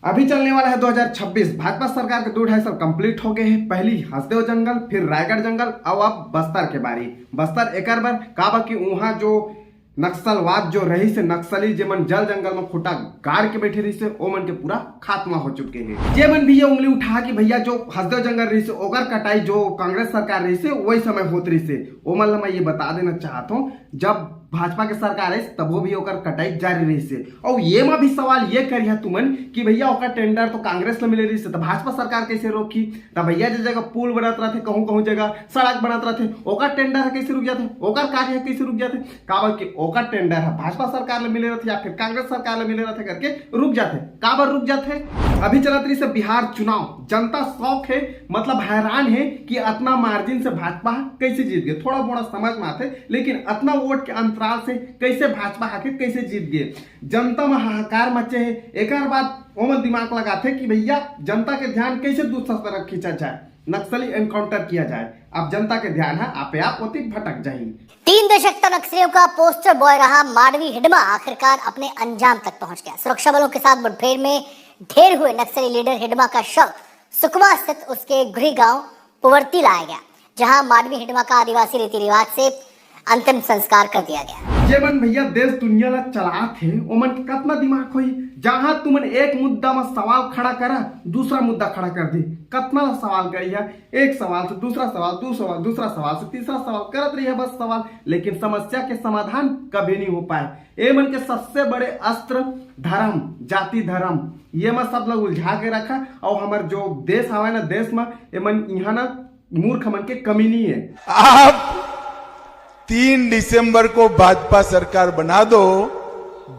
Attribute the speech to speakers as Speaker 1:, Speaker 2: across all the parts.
Speaker 1: अभी चलने वाला है 2026। भाजपा सरकार के 2-2.5 साल कंप्लीट हो गए हैं। पहली हसदेव जंगल, फिर रायगढ़ जंगल और अब बस्तर के बारी। बस्तर एक बार काबा की वहां जो नक्सलवाद जो रही से नक्सली जेमन जल जंगल में खुटा गाड़ के बैठे रही से ओमन के पूरा खात्मा हो चुके हैं। जेमन भी ये उंगली उठा कि भैया जो हसदेव जंगल रही से ओकर कटाई जो कांग्रेस सरकार रही से वही समय होत रही से ओमन मैं ये बता देना चाहता हूँ, जब भाजपा के सरकार है तब वो भी ओकर कटाई जारी रही से। और ये में भी सवाल ये करिए तुमन कि भैया ओकर टेंडर तो कांग्रेस में मिले रही से तो भाजपा सरकार कैसे रोकी? तब भैया जो जगह पुल बनत रहे, कहूँ जगह सड़क बनत रहे, ओकर टेंडर कैसे रुक जाते, ओकर कार्य कैसे रुक जाते? काबर के ओकर टेंडर है भाजपा सरकार में मिले रहते या फिर कांग्रेस सरकार में मिले रहते करके रुक जाते। काबर रुक जाते? अभी चलत रही से बिहार चुनाव, जनता शौक है, मतलब हैरान है कि इतना मार्जिन से भाजपा कैसे जीत गए। थोड़ा मोड़ा समझ में आते, लेकिन इतना वोट के अंतराल से कैसे भाजपा आके कैसे जीत गए? जनता में हाहाकार मचे है। एक बाद ओमन दिमाग लगाते कि भैया जनता के ध्यान कैसे दूसरा तरफ खींचा जाए, नक्सली एनकाउंटर किया जाए। अब जनता के ध्यान है आपे आप होती भटक जाएगी।
Speaker 2: 3 दशक तक नक्सलियों का पोस्टर बॉय रहा माडवी हिडमा आखिरकार अपने अंजाम तक पहुंच गया। सुरक्षा बलों के साथ मुठभेड़ में ढेर हुए नक्सली लीडर हिडमा का शव सुकमा स्थित उसके गृह गांव पुवर्ती लाया गया, जहां माडवी हिडमा का आदिवासी रीति रिवाज से अंतिम संस्कार कर दिया गया।
Speaker 1: जेमन भैया देश दुनिया ला चला थे ओमन के कितना दिमाग होई, जहां तुमन एक मुद्दा में सवाल खड़ा करा दूसरा मुद्दा खड़ा कर दी। कितना सवाल करिया, एक सवाल से दूसरा सवाल, दूसरा सवाल से तीसरा सवाल करत रही है बस सवाल, लेकिन समस्या के समाधान कभी नहीं हो पाए। एमन के सबसे बड़े अस्त्र धर्म, जाति धर्म, ये में सब लोग उलझा के रखा। और हमार जो देश हवा ना, देश में एमन यहाँ ना मूर्ख मन के कमी नहीं है।
Speaker 3: आप 3 दिसंबर को भाजपा सरकार बना दो।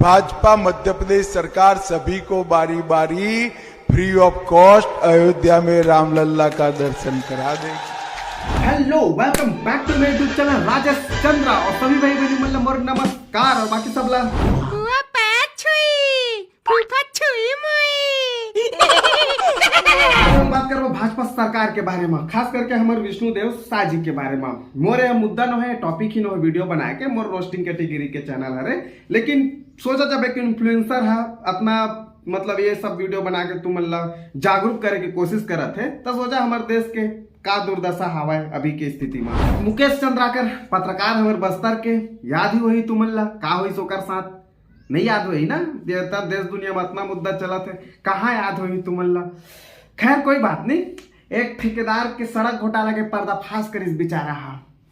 Speaker 3: भाजपा मध्य प्रदेश सरकार सभी को बारी बारी फ्री ऑफ कॉस्ट अयोध्या में रामलल्ला का दर्शन करा देगी।
Speaker 1: हेलो, वेलकम बैक टू मेरे यूट्यूब चैनल राजेश चंद्रा। और सभी भाई बहनी मतलब मोर नमस्कार। और बाकी सब लोग बात करो भाजपा सरकार के बारे में, खास करके हमारे विष्णुदेव शाह जी के बारे में। मोरे मुद्दा न है, टॉपिक ही न है वीडियो बनाए के, मोर रोस्टिंग कैटेगरी के चैनल है। लेकिन सोचा जब एक इन्फ्लुएंसर है अपना मतलब ये सब वीडियो बना के तुम मतलब जागरूक करे की कोशिश करत है, तो सोचा हमारे देश के का दुर्दशा हवा है अभी की स्थिति में। मुकेश चंद्राकर पत्रकार हमारे बस्तर के, याद ही वही तुम का हुई सोकर साथ नहीं याद हुई ना? देश दुनिया में इतना मुद्दा चला थे, कहाँ याद हुई तुम? खैर कोई बात नहीं। एक ठेकेदार के सड़क घोटाला के पर्दाफाश कर इस बेचारा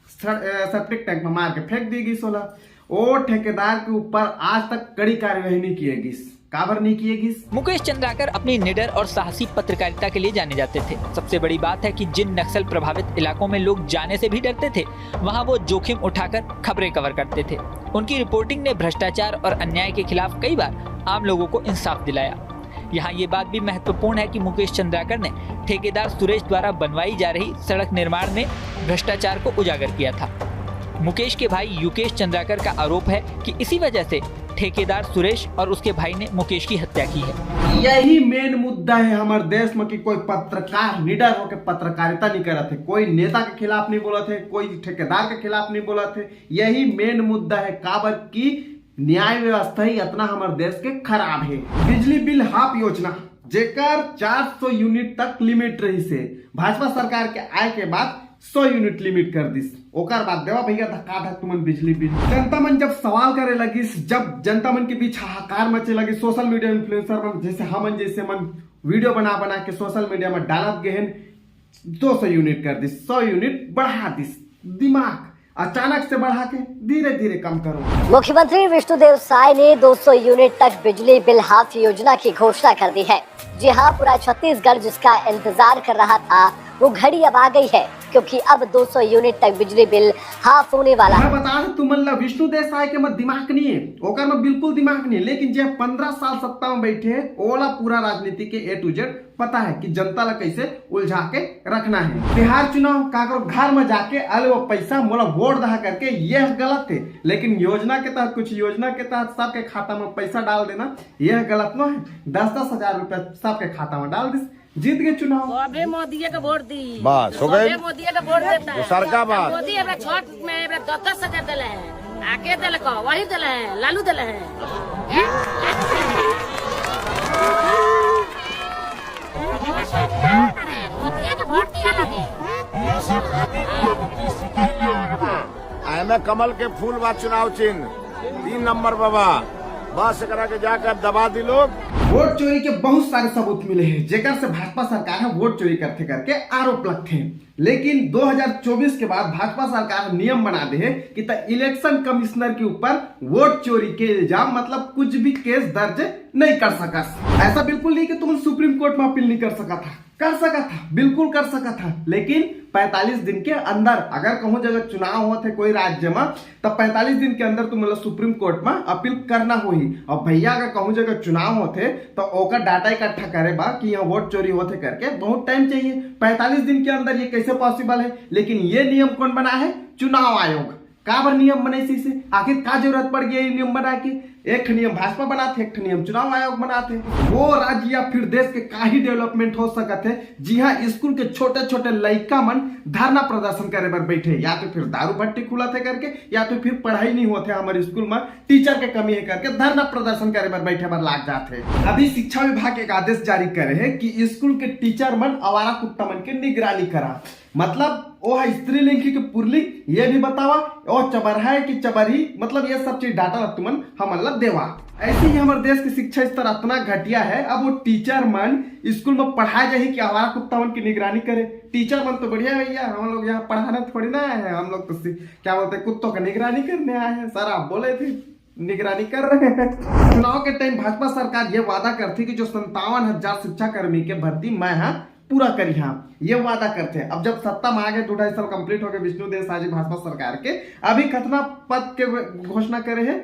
Speaker 1: सेप्टिक टैंक में मार के फेंक दी गई 16। वो ठेकेदार के ऊपर आज तक कड़ी कार्यवाही नहीं की गई। काबर नहीं किएगी?
Speaker 4: मुकेश चंद्राकर अपनी निडर और साहसी पत्रकारिता के लिए जाने जाते थे। सबसे बड़ी बात है कि जिन नक्सल प्रभावित इलाकों में लोग जाने से भी डरते थे, वहां वो जोखिम उठाकर खबरें कवर करते थे। उनकी रिपोर्टिंग ने भ्रष्टाचार और अन्याय के खिलाफ कई बार आम लोगों को इंसाफ दिलाया। यहाँ ये बात भी महत्वपूर्ण है कि मुकेश चंद्राकर ने ठेकेदार सुरेश द्वारा बनवाई जा रही सड़क निर्माण में भ्रष्टाचार को उजागर किया था। मुकेश के भाई युकेश चंद्राकर का आरोप है कि इसी वजह से ठेकेदार सुरेश और उसके भाई ने मुकेश की हत्या की है।
Speaker 1: यही मेन मुद्दा है हमारे देश में कि कोई पत्रकार निडर होकर पत्रकारिता नहीं कर रहे थे, कोई नेता के खिलाफ नहीं बोला थे, कोई ठेकेदार के खिलाफ नहीं बोला थे। यही मेन मुद्दा है। काबर की न्याय व्यवस्था ही इतना हमारे देश के खराब है। बिजली बिल हाफ योजना जेकर 400 यूनिट तक लिमिट रही से भाजपा सरकार के आय के बाद 100 यूनिट लिमिट कर दिस। ओकर बाद देवा भैया धक्का धक तुमन बिजली बिल। जनता मन जब सवाल करे लगी, जब जनता मन के बीच हाहाकार मचे लगी, सोशल मीडिया इन्फ्लुएंसर मन जैसे हमन जैसे मन वीडियो बना के सोशल मीडिया में डालत गए 200 यूनिट कर दिस, 100 यूनिट बढ़ा दिस। दिमाग अचानक से बढ़ा के धीरे धीरे कम करो।
Speaker 2: मुख्यमंत्री विष्णुदेव साय ने 200 यूनिट तक बिजली बिल हाफ योजना की घोषणा कर दी है। जी हाँ, पूरा छत्तीसगढ़ जिसका इंतजार कर रहा था वो घड़ी अब आ गई है, क्योंकि अब 200 यूनिट तक बिजली बिल हाफ होने वाला है।
Speaker 1: मैं बता दूं तुम विष्णुदेव साय के मत दिमाग नहीं है, ओकर में बिल्कुल दिमाग नहीं है। लेकिन जब 15 साल सत्ता में बैठे ओला पूरा राजनीति के A to Z पता है कि जनता ला कैसे उलझा के रखना है। बिहार चुनाव काकरो घर में जाके अरे वो पैसा मोला वोट दहा करके यह गलत है। लेकिन योजना के तहत कुछ योजना के तहत सबके खाता में पैसा डाल देना यह गलत न है। 10-10 हजार रुपया सबके खाता में डाल दिस, जीत गए चुनाव।
Speaker 5: अबे मोदी का वोट दी
Speaker 3: बस हो गए।
Speaker 5: मोदी का वोट देता है
Speaker 3: सरकार बात
Speaker 5: मोदी अब छोट में 10-10 हजार दिले है, आके दिल को वही दिले है, लालू दिले है।
Speaker 6: न कमल के फूल बा चुनाव चिन्ह 3 नंबर बाबा बस करा के जाकर दबा दी लोग।
Speaker 1: वोट चोरी के बहुत सारे सबूत मिले हैं जेकर से भाजपा सरकार है वोट चोरी करते करके आरोप लगते हैं। लेकिन 2024 के बाद भाजपा सरकार नियम बना दे है कि इलेक्शन कमिश्नर के ऊपर वोट चोरी के इल्जाम मतलब कुछ भी केस दर्ज नहीं कर सका। ऐसा बिल्कुल नहीं कि तुम सुप्रीम कोर्ट में अपील नहीं कर सका था, कर सका था, बिल्कुल कर सका था। लेकिन 45 दिन के अंदर अगर कहूं जगह चुनाव होते कोई राज्य में तब 45 दिन के अंदर तुम मतलब सुप्रीम कोर्ट में अपील करना होगी। और भैया अगर कहूं जगह चुनाव होते तो ओकर डाटा इकट्ठा करे बा कि यहाँ वोट चोरी होते करके बहुत टाइम चाहिए। 45 दिन के अंदर ये कैसे पॉसिबल है? लेकिन ये नियम कौन बना है? चुनाव आयोग। काबर नियम बने से आखिर का जरूरत पड़ गई नियम बना के? एक नियम भाजपा बनाते, एक नियम चुनाव आयोग बनाते। वो राज्य या फिर देश के का ही डेवलपमेंट हो सकते है जी हाँ स्कूल के छोटे छोटे लड़का मन धरना प्रदर्शन करे बर बैठे, या तो फिर दारू भट्टी खुला थे करके, या तो फिर पढ़ाई नहीं होते हमारे स्कूल में टीचर के कमी है करके धरना प्रदर्शन करे बर बैठे बर लाग जाते। अभी शिक्षा विभाग एक आदेश जारी करे है कि स्कूल के टीचर मन आवारा कुत्ता मन के निगरानी करा। मतलब वो है स्त्रीलिंग की पुरलिंग ये भी बतावा, और चबरहा है कि चबरही, मतलब ये सब चीज डाटा तुमन हम मतलब देवा। ऐसे ही हमारे देश की शिक्षा स्तर इतना घटिया है, अब वो टीचर मन स्कूल में पढ़ाए जाए कि आवारा कुत्ता मन की निगरानी करे। टीचर मन तो बढ़िया भैया, हम लोग यहाँ पढ़ाना थोड़ी ना आए हैं, हम लोग तो क्या बोलते हैं कुत्तों का निगरानी करने आए हैं। सर आप बोले थे निगरानी कर रहे हैं। चुनाव के टाइम भाजपा सरकार ये वादा करती कि जो 57,000 शिक्षा कर्मी के भर्ती मैं पूरा करी हाँ ये वादा करते हैं। अब जब सत्ता में आ गए 2.5 साल कंप्लीट हो गए विष्णुदेव साय जी भाजपा सरकार के, अभी कितना पद के घोषणा करे हैं?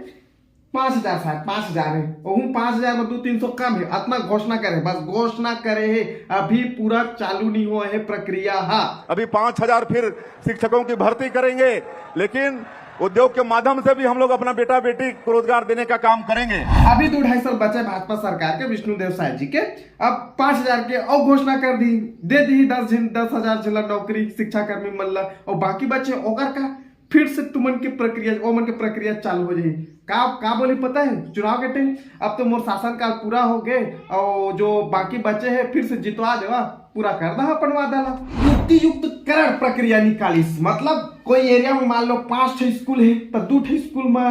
Speaker 1: 5,000 शायद 5,000 है, 5,000 में 200-300 कम है, इतना घोषणा करे, बस घोषणा करे है, अभी पूरा चालू नहीं हुआ है प्रक्रिया। हाँ
Speaker 7: अभी 5,000 फिर शिक्षकों की भर्ती करेंगे, लेकिन उद्योग के माध्यम से भी हम लोग अपना बेटा बेटी को रोजगार देने का काम करेंगे।
Speaker 1: अभी 2.5 साल बचे भाजपा सरकार के विष्णुदेव साय जी के, अब 5,000 के और घोषणा कर दी, दे दी 10,000 जिला नौकरी शिक्षा कर्मी मल्ला, और बाकी बचे ओकर का फिर से तुमन की प्रक्रिया ओमन की प्रक्रिया चालू हो जाए। का बोले पता है? चुनाव के टाइम अब तो मोर शासन काल पूरा हो गए और जो बाकी बचे हैं फिर से जितवा देवा, पूरा कर दा अपन वादा ला। युक्ति युक्त करण प्रक्रिया निकाली, मतलब कोई एरिया में मान लो 5 स्कूल है तो 2 स्कूल में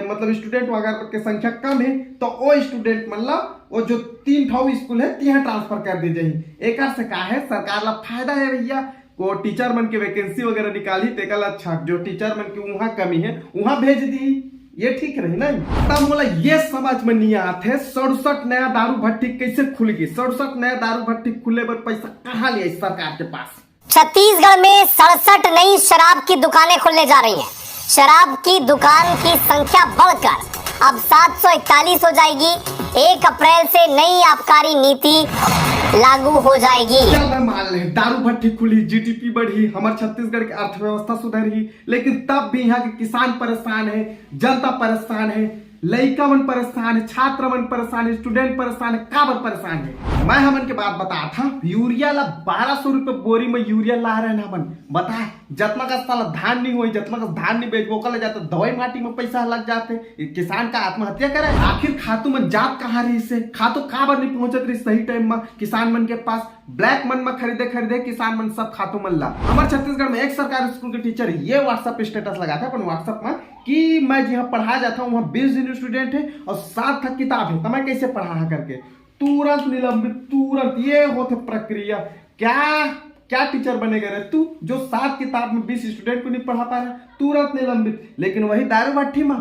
Speaker 1: मतलब स्टूडेंट वगैरह की संख्या कम है तो वो स्टूडेंट मतलब वो जो 3 स्कूल है यहाँ ट्रांसफर कर दी जाए। एक से का है सरकार ला फायदा है भैया, को टीचर मन के वैकेंसी वगैरह निकाली तेकल अच्छा, जो टीचर मन की वहां कमी है वहां भेज दी, ये ठीक रही ना। तब बोला ये समझ में नहीं आते 67 नया दारू भट्टी कैसे खुल गई? 67 नया दारू भट्टी खुले पर पैसा कहाँ लिया सरकार के पास?
Speaker 2: छत्तीसगढ़ में 67 नई शराब की दुकानें खुलने जा रही हैं। शराब की दुकान की संख्या बढ़कर अब 741 हो जाएगी। 1 अप्रैल से नई आबकारी नीति लागू हो जाएगी।
Speaker 1: मान ले दारू भट्टी खुली, जीडीपी बढ़ी, हमारे छत्तीसगढ़ की अर्थव्यवस्था सुधरी, लेकिन तब भी यहाँ के किसान परेशान है, जनता परेशान है, लड़का मन परेशान है, छात्र मन परेशान है, स्टूडेंट परेशान है, काबर परेशान है। मैं हमन के बात बता था, यूरिया ला 1200 रुपए बोरी में यूरिया ला रहे हैं हमन। बता जितना का साला धान नहीं हुई, जितना का धान नहीं बेचबो कल जाता दवाई माटी में पैसा लग जाते, किसान का आत्महत्या करे। आखिर खातू मन जात कहाँ रही से? खातू काबर नहीं पहुंचत रही सही टाइम में किसान मन के पास? ब्लैक मन में खरीदे किसान मन सब खातू मन ला। हमारे छत्तीसगढ़ में एक सरकारी स्कूल के टीचर ये व्हाट्सएप स्टेटस लगाता है अपन व्हाट्सएप में कि मैं जहाँ पढ़ा जाता हूँ वहाँ 20 दिन स्टूडेंट है और 7 तक किताब है, तो मैं कैसे पढ़ा करके तुरंत निलंबित, तुरंत ये होते प्रक्रिया। क्या टीचर बनेगा रे तू जो 7 किताब में 20 स्टूडेंट को नहीं पढ़ा पा रहा? तुरंत निलंबित। लेकिन वही दारू भट्टी में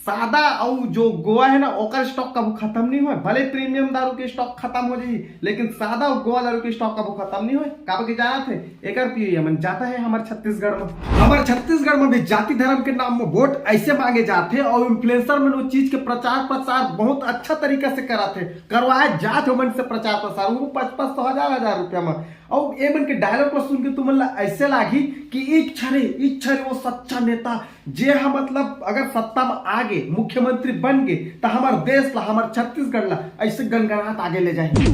Speaker 1: सादा और जो गोवा है ना ओकर स्टॉक कभी खत्म नहीं हुआ, भले प्रीमियम दारू के स्टॉक खत्म हो जाए लेकिन सादा और गोवा दारू के स्टॉक कभी खत्म नहीं हुए। काबर के जाना थे एक मन जाता है हमारे छत्तीसगढ़ में। हमारे छत्तीसगढ़ में भी जाति धर्म के नाम में वोट ऐसे मांगे जाते हैं और इन्फ्लुएंसर में वो चीज के प्रचार प्रसार बहुत अच्छा तरीका से कराते, करवाए जात मन से प्रचार प्रसार वो 500 हजार रुपया में। और ये मन के डायलॉग को सुन के तुम ऐसे लागी कि इच्छा वो सच्चा नेता जे हम मतलब अगर सत्ता में आगे मुख्यमंत्री बन गए तो हमारे देश ला हमारे छत्तीसगढ़ ला ऐसे गनगनात आगे ले जाएंगे।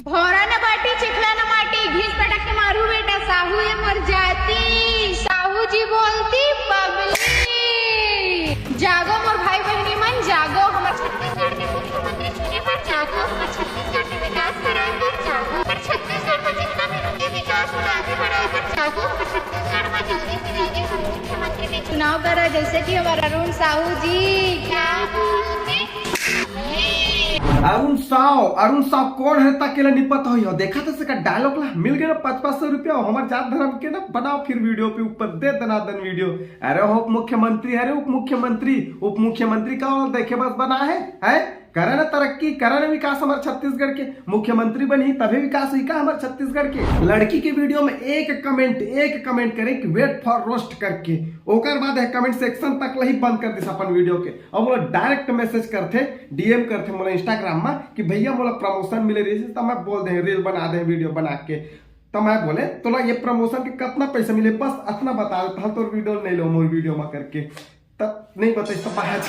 Speaker 8: भौरा न बाटी चिखला न माटी घीस पटक के मारू बेटा साहू ये मर जाती। साहू जी बोलती पब्लिक जागो मोर भाई बहनी मन जागो, हमारे छत्तीसगढ़ के मुख्यमंत्री चुने पर जागो, हमारे छत्तीसगढ़ के विकास कराए पर जागो, हमारे छत्तीसगढ़ में जितना भी रुके विकास हो आगे बढ़ाए पर जागो, हमारे छत्तीसगढ़ में चुनाव करा जैसे कि हमारा अरुण साहू जी।
Speaker 1: अरुण साहु कौन है ताकि नहीं पता हो। देखा तो इसका डायलॉग ला मिल गया ना 500 रुपया हमारे जात धर्म के ना बनाओ फिर वीडियो पे ऊपर दे दनादन वीडियो। अरे उप मुख्यमंत्री, अरे उप मुख्यमंत्री का और देखे बस बना है करे ना तरक्की, करे ना विकास हमारे छत्तीसगढ़ के। मुख्यमंत्री बनी तभी विकास हुई का हमारे छत्तीसगढ़ के। लड़की के वीडियो में एक कमेंट करें कि वेट फॉर रोस्ट करके, ओकर बाद है कमेंट सेक्शन तक ही बंद कर दिस अपन वीडियो के। और वो डायरेक्ट मैसेज करते, डीएम करते मोला इंस्टाग्राम में कि भैया मोला प्रमोशन मिले रही तो मैं बोल दे रील बना दे वीडियो बना के। तो मैं बोले तो ये प्रमोशन के कितना पैसा मिले बस इतना बता देता तो वीडियो नहीं लो मोर वीडियो में करके, तब नहीं बता तो बाहर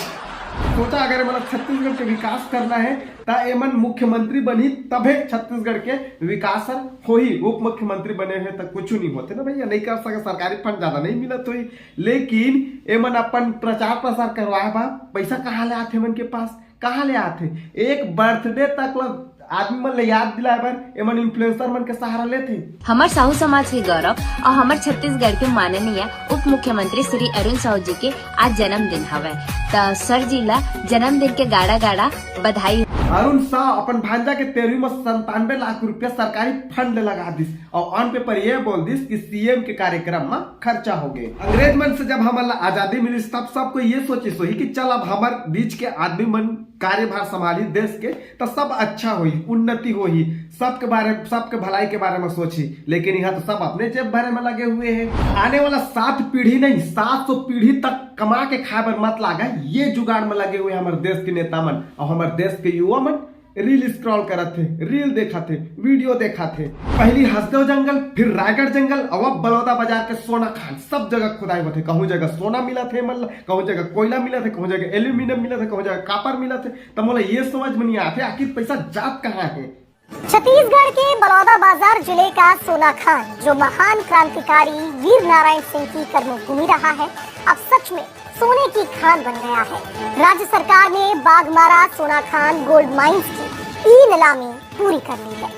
Speaker 1: सोचा अगर मतलब छत्तीसगढ़ के विकास करना है ता एमन मुख्यमंत्री बनी तबे छत्तीसगढ़ के विकास हो ही। उप मुख्यमंत्री बने हैं तो कुछ नहीं होते ना भैया, नहीं कर सके, सरकारी फंड ज्यादा नहीं मिलत हुई। लेकिन एमन अपन प्रचार प्रसार करवाए बा पैसा कहाँ ले आते मन के पास, कहाँ ले आते। एक बर्थडे तक आदमी मन ले याद दिलाए बर एमन इन्फ्लुएंसर मन के सहारा लेते।
Speaker 9: हमार साहू समाज के गौरव और हमार छत्तीसगढ़ के माननीय उप मुख्यमंत्री श्री अरुण साहू जी के आज जन्मदिन हवे। तो सर जी ला जन्मदिन के गाड़ा बधाई।
Speaker 1: अरुण साहु अपन भांजा के 13वीं में 97 लाख रुपया सरकारी फंड लगा दिस और ऑन पेपर ये बोल दिस कि सीएम के कार्यक्रम में खर्चा हो गए। अंग्रेज मन से जब हमारा आजादी मिली तब सबको ये सोची सोही कि चल अब हमारे बीच के आदमी मन कार्यभार संभाली देश के तो सब अच्छा होई, उन्नति होई, सबके भलाई के बारे में सोची। लेकिन यहाँ तो सब अपने जेब भरे में लगे हुए हैं। आने वाला 7 पीढ़ी नहीं 700 पीढ़ी तक कमा के खाए पर मत लागा, ये जुगाड़ में लगे हुए हमारे देश के नेता मन और हमारे देश के युवा मन। रील स्क्रॉल करत थे, रील देखा थे, वीडियो देखा थे। पहली हसदेव जंगल, फिर रायगढ़ जंगल और अब बलौदा बाजार के सोना खान, सब जगह खुदाई होते। कहूँ जगह सोना मिला थे, मतलब कहूँ जगह कोयला मिला थे, कहूँ जगह एल्यूमिनियम मिला था, कहूँ जगह कापर मिला थे। तो मोला ये समझ में नहीं आते आखिर पैसा जात कहाँ है।
Speaker 2: छत्तीसगढ़ के बलौदा बाजार जिले का सोना खान, जो महान क्रांतिकारी वीर नारायण सिंह की कर्मभूमि रहा है, अब सच में सोने की खान बन गया है। राज्य सरकार ने बाघमारा सोना खान गोल्ड माइंस की नीलामी पूरी कर ली है,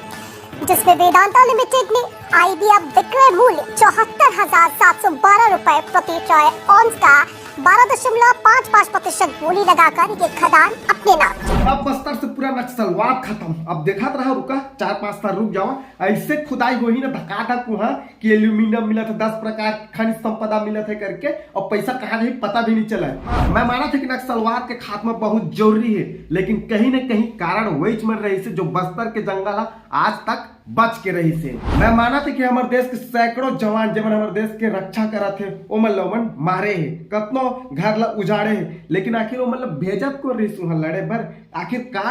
Speaker 2: जिसमें वेदांता लिमिटेड ने आईबीएफ विक्रय मूल्य 74,712 रुपए प्रति ट्राय ऑन्स का 12.55% बोली लगाकर ये खदान अपने नाम।
Speaker 1: अब बस्तर से पूरा नक्सलवाद खत्म। अब देखा रहा, रुका 4-5 साल रुक जाओ। ऐसे खुदाई हो ही ना धकाधक वहाँ कि एल्यूमिनियम मिला था, 10 प्रकार खनिज संपदा मिला था करके, और पैसा कहाँ नहीं पता भी नहीं चला है। मैं माना था कि नक्सलवाद के खात्मा बहुत जरूरी है, लेकिन कहीं न कहीं कारण वही मर रही से जो बस्तर के जंगल आज तक बच के रही से। मैं माना था कि हमारे देश के सैकड़ों जवान जब हमारे देश के रक्षा करा थे वो मतलब मारे है, कतनो घर ला उजाड़े है, लेकिन आखिर वो मतलब भेजत को रही वहाँ लड़े भर। आखिर का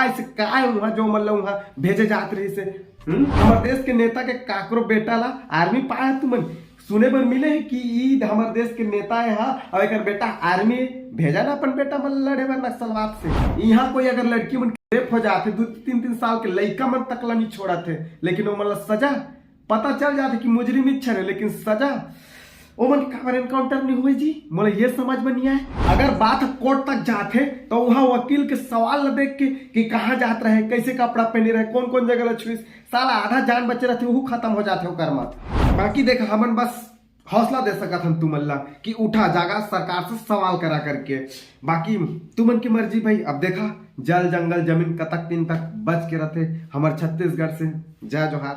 Speaker 1: वहाँ जो मतलब वहाँ भेजे जात रही से। हमारे देश के नेता के काकरो बेटा ला आर्मी पाया तुमन सुने पर मिले है कि ईद हमारे देश के नेता है और एक बेटा आर्मी भेजा ना अपन बेटा मन लड़े बर नक्सलवाद से। यहाँ कोई अगर लड़की मन रेप हो जाते 2-3 साल के लड़का मन तक नहीं छोड़ा थे, लेकिन वो मतलब सजा पता चल जाते कि मुजरिम इच्छा है, लेकिन सजा वो मन काबर एनकाउंटर नहीं हुई जी। मुझे ये समझ में नहीं आया। अगर बात कोर्ट तक जाते तो वहाँ वकील के सवाल न देख के कि कहाँ जात रहे, कैसे कपड़ा पहने रहे, कौन कौन जगह छुई, साला आधा जान बचे रहते वो खत्म हो जाते हो कर्मा। बाकी देखा हमन बस हौसला दे सकत हम तुमल्ला कि उठा जागा सरकार से सवाल करा करके। बाकी तुमन की मर्जी भाई। अब देखा जल जंगल जमीन कतक दिन तक बच के रहते हमारे छत्तीसगढ़ से। जय जोहार,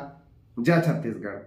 Speaker 1: जय छत्तीसगढ़।